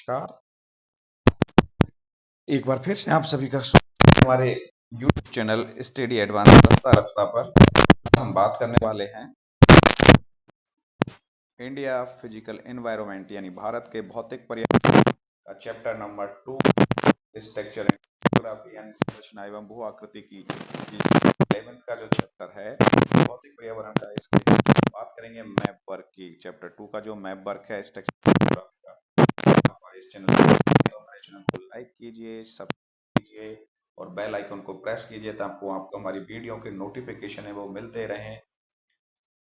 नमस्कार। एक बार फिर से आप सभी का स्वागत है हमारे YouTube चैनल स्टडी एडवांस रफ्ता रफ्ता पर। हम बात करने वाले हैं इंडिया फिजिकल एनवायरनमेंट यानी भारत के भौतिक पर्यावरण का chapter number 2 structure and geography यानी संरचना एवं भू आकृति की 11th का जो चैप्टर है भौतिक पर्यावरण का, इसके बात करेंगे मैप वर्क की। चैप्टर 2 का जो मैप वर्क है स्ट्रक्चर एंड ज्योग्राफी का, इस चैनल तो हमारे चैनल को लाइक कीजिए, सब्सक्राइब कीजिए और बेल आइकन को प्रेस कीजिए ताकि आपको हमारी वीडियो के नोटिफिकेशन है वो मिलते रहें।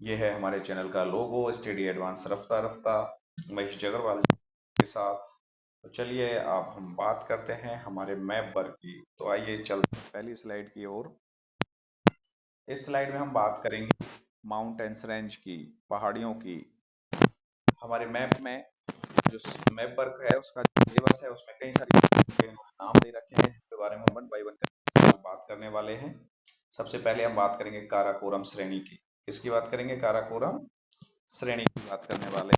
ये है हमारे चैनल का लोगो, स्टडी एडवांस रफ्ता रफ्ता महेश जगरवाल के साथ। तो चलिए अब हम बात करते हैं हमारे मैप वर्क की। तो आइए चलते हैं पहली स्लाइड की ओर। इस स्लाइड में हम बात करेंगे माउंटेन्स रेंज की, पहाड़ियों की। हमारे मैप में जो मैप वर्क है उसका सिलेबस है, उसमें कई सारी नाम दे रखे हैं जिसके बारे में हम वन बाय वन बात करने वाले हैं। सबसे पहले हम बात करेंगे काराकोरम श्रेणी की। किसकी बात करेंगे? काराकोरम श्रेणी की बात करने वाले।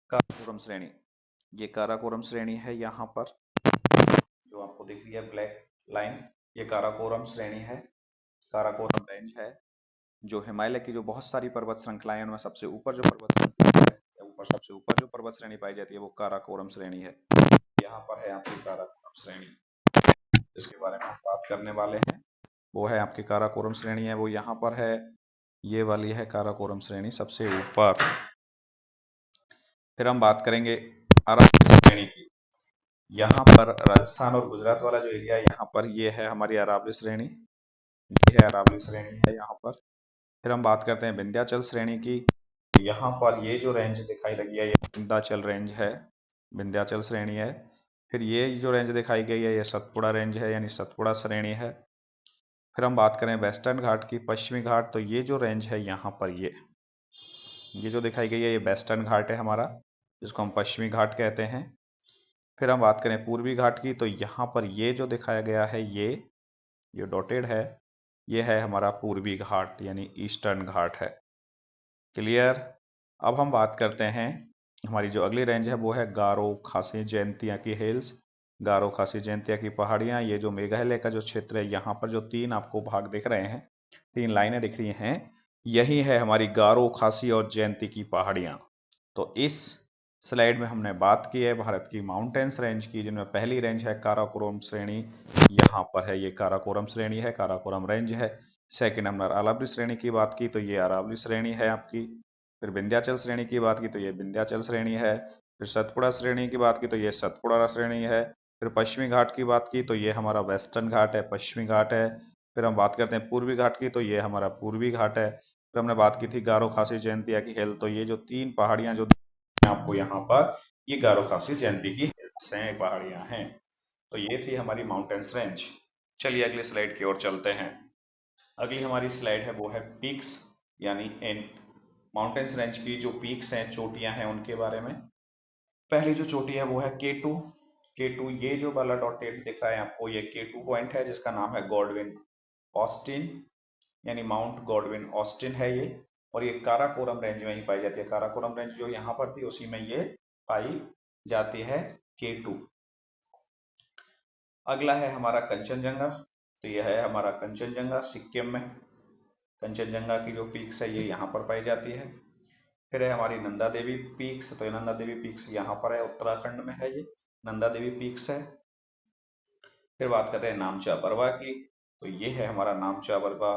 काराकोरम श्रेणी, ये काराकोरम श्रेणी है। यहाँ पर जो आपको दिख रही है ब्लैक लाइन, ये काराकोरम श्रेणी है, काराकोरम रेंज है, जो हिमालय की जो बहुत सारी पर्वत श्रृंखलाएं हैं उनमें सबसे ऊपर जो पर्वत श्रृंखला है, सबसे ऊपर जो पर्वत श्रेणी पाई जाती है वो काराकोरम श्रेणी है। यहाँ पर है आपकी काराकोरम श्रेणी, इसके बारे में हम बात करने वाले हैं। वो है आपकी काराकोरम श्रेणी है, वो यहाँ पर है, ये वाली है काराकोरम श्रेणी सबसे ऊपर। फिर हम बात करेंगे अरावली श्रेणी की। यहाँ पर राजस्थान और गुजरात वाला जो एरिया है यहाँ पर ये है हमारी अरावली श्रेणी, ये है अरावली श्रेणी है यहाँ पर। फिर हम बात करते हैं विंध्याचल श्रेणी की। यहाँ पर ये जो रेंज दिखाई लगी है ये विंध्याचल रेंज है, विंध्याचल श्रेणी है। फिर ये जो रेंज दिखाई गई है ये सतपुड़ा रेंज है यानी सतपुड़ा श्रेणी है। फिर हम बात करें वेस्टर्न घाट की, पश्चिमी घाट, तो ये जो रेंज है यहाँ पर ये जो दिखाई गई है ये वेस्टर्न घाट है हमारा, जिसको हम पश्चिमी घाट कहते हैं। फिर हम बात करें पूर्वी घाट की, तो यहाँ पर ये जो दिखाया गया है ये डॉटेड है, ये है हमारा पूर्वी घाट यानी ईस्टर्न घाट है। क्लियर? अब हम बात करते हैं हमारी जो अगली रेंज है वो है गारो खासी जयंतिया की हिल्स, गारो खासी जयंतिया की पहाड़ियाँ। ये जो मेघालय का जो क्षेत्र है यहाँ पर जो तीन आपको भाग दिख रहे हैं, तीन लाइनें दिख रही हैं, यही है हमारी गारो खासी और जयंती की पहाड़ियाँ। तो इस स्लाइड में हमने बात की है भारत की माउंटेन्स रेंज की, जिनमें पहली रेंज है काराकोरम श्रेणी, यहाँ पर है ये काराकोरम श्रेणी है, काराकोरम रेंज है। सेकंड हमने अरावली श्रेणी की बात की तो ये अरावली श्रेणी है आपकी। फिर विंध्याचल श्रेणी की बात की तो ये विंध्याचल श्रेणी है। फिर सतपुड़ा श्रेणी की बात की तो ये सतपुड़ा श्रेणी है। फिर पश्चिमी घाट की बात की तो ये हमारा वेस्टर्न घाट है, पश्चिमी घाट है। फिर हम बात करते हैं पूर्वी घाट की तो ये हमारा पूर्वी घाट है। फिर हमने बात की थी गारो खासी जयंतिया की हिल, तो ये जो तीन पहाड़ियां जो आपको यहाँ पर ये गारो खासी जयंती की हिल्स हैं, पहाड़ियां हैं। तो ये थी हमारी माउंटेन्स रेंज। चलिए अगली स्लाइड की ओर चलते हैं। अगली हमारी स्लाइड है वो है पीक्स यानी इन माउंटेन्स रेंज की जो पीक्स हैं, चोटियां हैं, उनके बारे में। पहली जो चोटी है वो है K2। K2 ये जो वाला डॉटेड दिख रहा है आपको ये K2 पॉइंट है, जिसका नाम है गॉडविन ऑस्टिन यानी माउंट गॉडविन ऑस्टिन है ये, और ये काराकोरम रेंज में ही पाई जाती है। काराकोरम रेंज जो यहाँ पर थी उसी में ये पाई जाती है K2। अगला है हमारा कंचनजंगा, तो यह है हमारा कंचनजंगा सिक्किम में। कंचनजंगा की जो पीक्स है ये यहाँ पर पाई जाती है। फिर है हमारी नंदा देवी पीक्स, तो नंदा देवी पीक्स यहाँ पर है, उत्तराखंड में है ये नंदा देवी पीक्स है। फिर बात करते हैं नामचा बरवा की, तो ये है हमारा नामचा बरवा,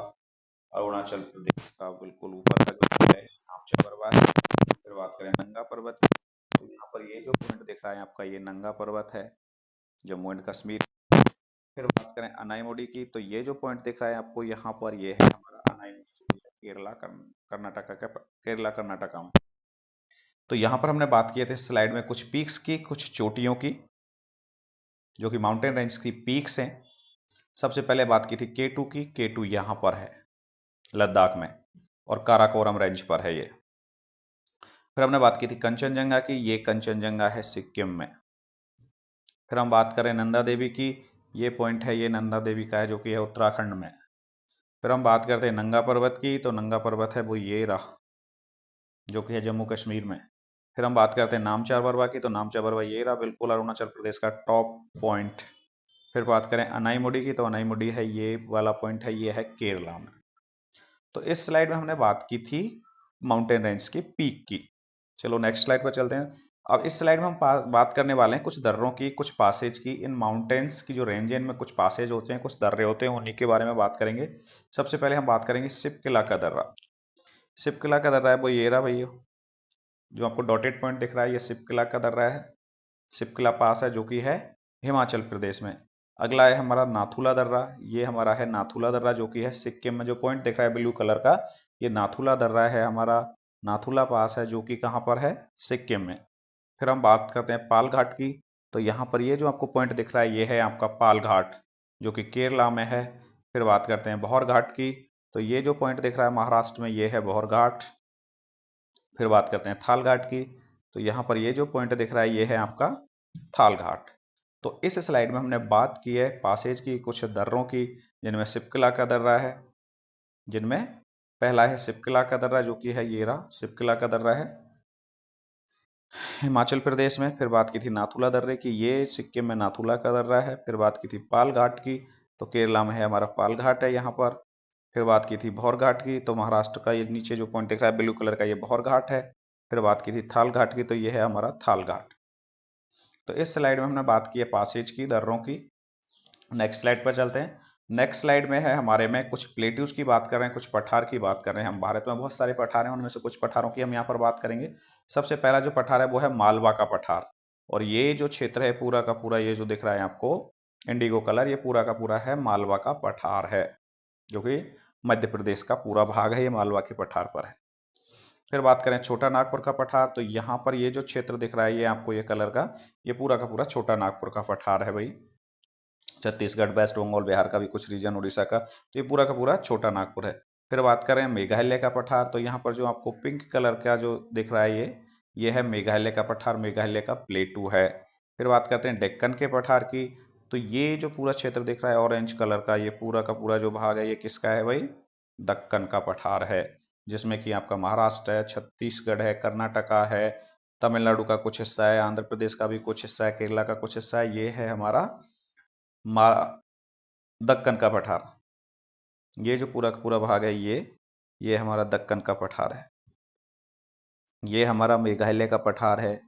अरुणाचल प्रदेश का बिल्कुल ऊपर का जो है नामचा बरवा है। फिर बात करें नंगा पर्वत, तो यहाँ पर ये जो पॉइंट दिख रहा है आपका ये नंगा पर्वत है, जम्मू एंड कश्मीर। फिर बात करें अनाईमुडी की, तो ये जो पॉइंट दिख रहा है आपको यहाँ पर ये है हमारा अनाईमुडी, केरला कर्नाटका का, केरला कर्नाटका में। तो यहाँ पर हमने बात किए थे स्लाइड में कुछ पीक्स की, कुछ चोटियों की, जो कि माउंटेन रेंज की पीक्स हैं। सबसे पहले बात की थी K2 की, K2 यहाँ पर है लद्दाख में और काराकोरम रेंज पर है ये। फिर हमने बात की थी कंचनजंगा की, ये कंचनजंगा है सिक्किम में। फिर हम बात करें नंदा देवी की, ये पॉइंट है ये नंदा देवी का है जो कि है उत्तराखंड में। फिर हम बात करते हैं नंगा पर्वत की, तो नंगा पर्वत है वो ये रहा जो कि है जम्मू कश्मीर में। फिर हम बात करते हैं नामचार बरवा की, तो नामचार बरवा ये रहा बिल्कुल अरुणाचल प्रदेश का टॉप पॉइंट। फिर बात करें अनाईमुडी की, तो अनाईमुडी है ये वाला पॉइंट है ये है केरला में। तो इस स्लाइड में हमने बात की थी माउंटेन रेंज की पीक की। चलो नेक्स्ट स्लाइड पर चलते हैं। अब इस स्लाइड में हम बात करने वाले हैं कुछ दर्रों की, कुछ पासेज की। इन माउंटेन्स की जो रेंज है इनमें कुछ पासेज होते हैं, कुछ दर्रे होते हैं, उन्हीं के बारे में बात करेंगे। सबसे पहले हम बात करेंगे सिपकिला का दर्रा। सिपकिला का दर्रा है वो ये रहा भैया, जो आपको डॉटेड पॉइंट दिख रहा है ये सिपकिला का दर्रा है। सिपकिला पास है जो कि है हिमाचल प्रदेश में। अगला है हमारा नाथुला दर्रा, ये हमारा है नाथुला दर्रा जो कि है सिक्किम में। जो पॉइंट दिख रहा है ब्लू कलर का ये नाथुला दर्रा है हमारा, नाथुला पास है जो कि कहाँ पर है, सिक्किम में। फिर हम बात करते हैं पाल घाट की, तो यहाँ पर ये जो आपको पॉइंट दिख रहा है ये है आपका पाल घाट जो कि केरला में है। फिर बात करते हैं भौर घाट की, तो ये जो पॉइंट दिख रहा है महाराष्ट्र में ये है भौर घाट। फिर बात करते हैं थाल घाट की, तो यहाँ पर ये जो पॉइंट दिख रहा है ये है आपका थाल घाट। तो इस स्लाइड में हमने बात की है पासेज की, कुछ दर्रों की, जिनमें सिपकिला का दर्रा है, जिनमें पहला है सिपकिला का दर्रा जो कि है ये रहा सिपकिला का दर्रा है हिमाचल प्रदेश में। फिर बात की थी नाथुला दर्रे की, ये सिक्किम में नाथुला का दर्रा है। फिर बात की थी पाल घाट की, तो केरला में है हमारा पाल घाट है यहाँ पर। फिर बात की थी भौर घाट की, तो महाराष्ट्र का ये नीचे जो पॉइंट दिख रहा है ब्लू कलर का ये भौर घाट है। फिर बात की थी थाल घाट की, तो ये है हमारा थाल घाट। तो इस स्लाइड में हमने बात की है पासेज की, दर्रों की। नेक्स्ट स्लाइड पर चलते हैं। नेक्स्ट स्लाइड में है हमारे में कुछ प्लेट्यूज की बात कर रहे हैं, कुछ पठार की बात कर रहे हैं। हम भारत में बहुत सारे पठार हैं, उनमें से कुछ पठारों की हम यहाँ पर बात करेंगे। सबसे पहला जो पठार है वो है मालवा का पठार, और ये जो क्षेत्र है पूरा का पूरा ये जो दिख रहा है आपको इंडिगो कलर, ये पूरा का पूरा है मालवा का पठार है, जो कि मध्य प्रदेश का पूरा भाग है, ये मालवा के पठार पर है। फिर बात करें छोटा नागपुर का पठार, तो यहाँ पर ये जो क्षेत्र दिख रहा है ये आपको ये कलर का, ये पूरा का पूरा छोटा नागपुर का पठार है भाई। छत्तीसगढ़, वेस्ट बंगाल, बिहार का भी कुछ रीजन, उड़ीसा का, तो ये पूरा का पूरा छोटा नागपुर है। फिर बात करें मेघालय का पठार, तो यहाँ पर जो आपको पिंक कलर का जो दिख रहा है ये है मेघालय का पठार, मेघालय का प्लेटू है। फिर बात करते हैं डेक्कन के पठार की, तो ये जो पूरा क्षेत्र दिख रहा है ऑरेंज कलर का, ये पूरा का पूरा जो भाग है ये किसका है भाई, दक्कन का पठार है, जिसमें कि आपका महाराष्ट्र है, छत्तीसगढ़ है, कर्नाटका है, तमिलनाडु का कुछ हिस्सा है, आंध्र प्रदेश का भी कुछ हिस्सा है, केरला का कुछ हिस्सा है, ये है हमारा दक्कन का पठार। ये जो पूरा का पूरा भाग है ये हमारा दक्कन का पठार है। ये हमारा मेघालय का पठार है,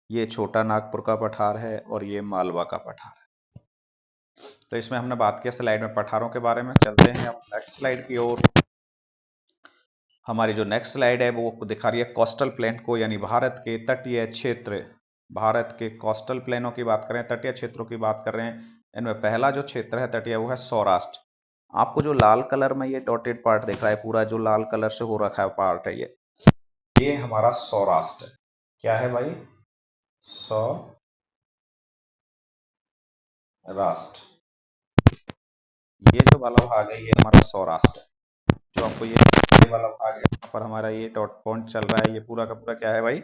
ये छोटा नागपुर का पठार है, और ये मालवा का पठार है। तो इसमें हमने बात किया स्लाइड में पठारों के बारे में। चलते हैं अब नेक्स्ट स्लाइड की ओर। हमारी जो नेक्स्ट स्लाइड है वो दिखा रही है कोस्टल प्लेन को, यानी भारत के तटीय क्षेत्र। भारत के कोस्टल प्लेनों की बात करें, तटीय क्षेत्रों की बात कर रहे हैं, इनमें पहला जो क्षेत्र है तटीय वो है सौराष्ट्र। आपको जो लाल कलर में ये डॉटेड पार्ट दिख रहा है, पूरा जो लाल कलर से हो रखा है पार्ट है ये हमारा सौराष्ट्र। क्या है भाई, सौराष्ट्र। ये जो वाला भाग है ये हमारा सौराष्ट्र है। जो आपको ये वाला भाग है यहाँ पर हमारा ये डॉट पॉइंट चल रहा है, ये पूरा का पूरा क्या है भाई,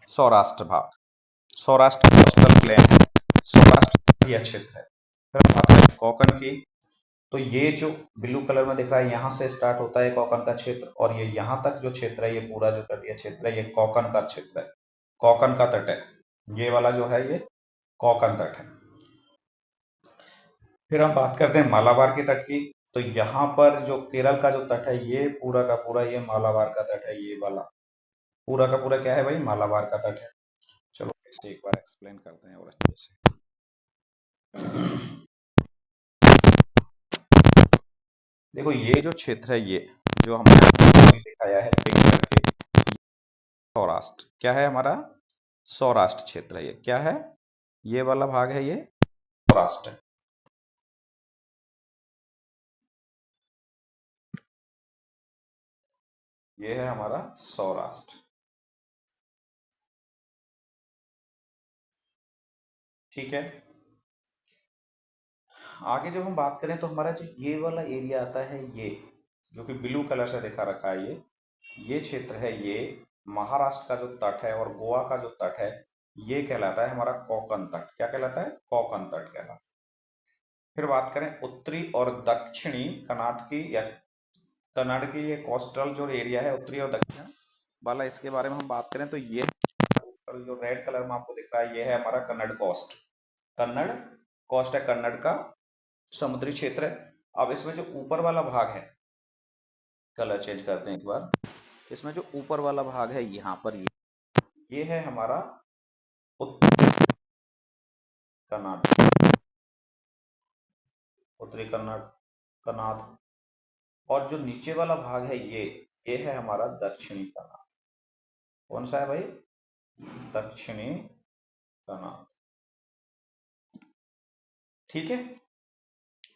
सौराष्ट्र भाग। सौराष्ट्र कोस्टल प्लेन है, सौराष्ट्र ये क्षेत्र है। फिर बात करें कोकण की, तो ये जो ब्लू कलर में दिख रहा है यहाँ से स्टार्ट होता है कोकण का क्षेत्र, और ये यहाँ तक जो क्षेत्र है ये पूरा जो तटीय क्षेत्र है ये कोकण का क्षेत्र है, कोकण का तट है। ये वाला जो है ये कोकण तट है। फिर हम बात करते हैं मालाबार के तट की, तो यहाँ पर जो केरल का जो तट है ये पूरा का पूरा ये मालाबार का तट है, ये वाला पूरा का पूरा क्या है भाई, मालाबार का तट है। चलो इसे एक बार एक्सप्लेन करते हैं और अच्छे से। देखो ये जो क्षेत्र है ये जो हमने आपको दिखाया है पिक करके, सौराष्ट्र क्या है हमारा, सौराष्ट्र क्षेत्र है, ये क्या है, ये वाला भाग है ये सौराष्ट्र है। ये है हमारा सौराष्ट्र, ठीक है। आगे जब हम बात करें तो हमारा जो ये वाला एरिया आता है ये जो कि ब्लू कलर से दिखा रखा है ये क्षेत्र है, ये महाराष्ट्र का जो तट है और गोवा का जो तट है ये कहलाता है हमारा कोकण तट। क्या कहलाता है, कोकण तट कहलाता है। फिर बात करें उत्तरी और दक्षिणी कर्नाटकी या कन्नड़ की ये कोस्टल जो एरिया है उत्तरी और दक्षिण वाला, इसके बारे में हम बात करें तो ये जो रेड कलर में आपको दिख रहा है ये है हमारा कन्नड़ कोस्ट। कन्नड़ कोस्ट है, कन्नड़ का समुद्री क्षेत्र है। अब इसमें जो ऊपर वाला भाग है, कलर चेंज करते हैं एक बार, इसमें जो ऊपर वाला भाग है यहाँ पर ये है हमारा उत्तरी कन्नड़, उत्तरी कन्नड़ कन्नाड। और जो नीचे वाला भाग है ये है हमारा दक्षिणी कन्नड़। कौन सा है भाई? दक्षिणी कन्नड़। ठीक है,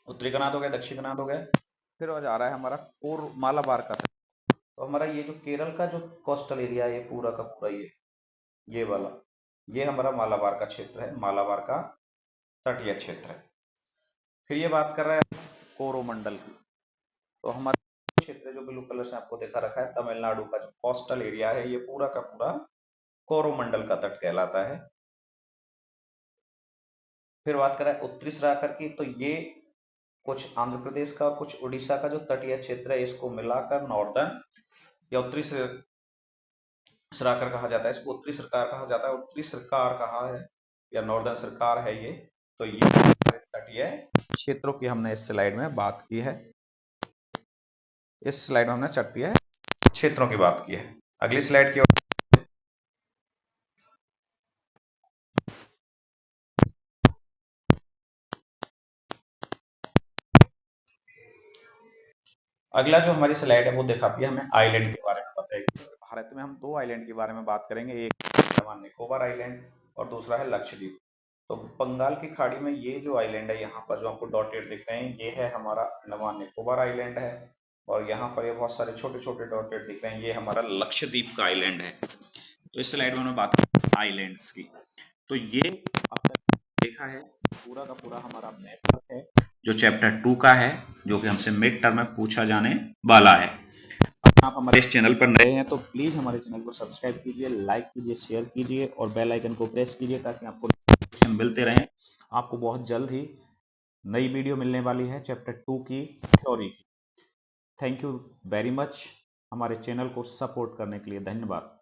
उत्तरी कन्नड़ हो गया, दक्षिणी कन्नड़ हो गया। फिर आ जा रहा है हमारा मालाबार का। तो हमारा ये जो केरल का जो कोस्टल एरिया है ये पूरा का पूरा ये वाला, ये हमारा मालाबार का क्षेत्र है, मालाबार का तटीय क्षेत्र है। फिर ये बात कर रहा है कोरोमंडल की। तो हमारा क्षेत्र जो ब्लू कलर से आपको देखा रखा है, तमिलनाडु का जो कोस्टल एरिया है ये पूरा का पूरा कोरोमंडल का तट कहलाता है। फिर बात कर रहा है उत्तरी सराकर की, तो ये कुछ आंध्र प्रदेश का और कुछ उड़ीसा का जो तटीय क्षेत्र है इसको मिलाकर नॉर्दर्न या उत्तरी सराकर कहा जाता है। इसको उत्तरी सरकार कहा जाता है, उत्तरी सरकार कहा है या नॉर्दर्न सरकार है ये। तो ये तटीय क्षेत्रों की हमने इस स्लाइड में बात की है। इस स्लाइड में हमने तटीय क्षेत्रों की बात की है। अगली स्लाइड की अगला जो हमारी स्लाइड है वो दिखाती है हमें आइलैंड के बारे में बताएगी। भारत में हम दो आइलैंड के बारे में बात करेंगे, एक अंडमान निकोबार आइलैंड और दूसरा है लक्षद्वीप। तो बंगाल की खाड़ी में ये जो आइलैंड है यहाँ पर जो आपको डॉटेड दिख रहे हैं ये है हमारा अंडमान निकोबार आइलैंड है, और यहाँ पर ये बहुत सारे छोटे छोटे डॉटेड दिख रहे हैं ये हमारा लक्षद्वीप का आइलैंड है। तो इस स्लाइड में हमने बात की आइलैंड्स की। तो ये अब तक देखा है पूरा का पूरा हमारा मैप है जो चैप्टर 2 का है, जो कि हमसे मिड टर्म में पूछा जाने वाला है। अगर आप हमारे इस चैनल पर नए हैं तो प्लीज हमारे चैनल को सब्सक्राइब कीजिए, लाइक कीजिए, शेयर कीजिए और बेल आइकन को प्रेस कीजिए ताकि आपको नोटिफिकेशन मिलते रहें। आपको बहुत जल्द ही नई वीडियो मिलने वाली है चैप्टर 2 की थ्योरी की। थैंक यू वेरी मच हमारे चैनल को सपोर्ट करने के लिए, धन्यवाद।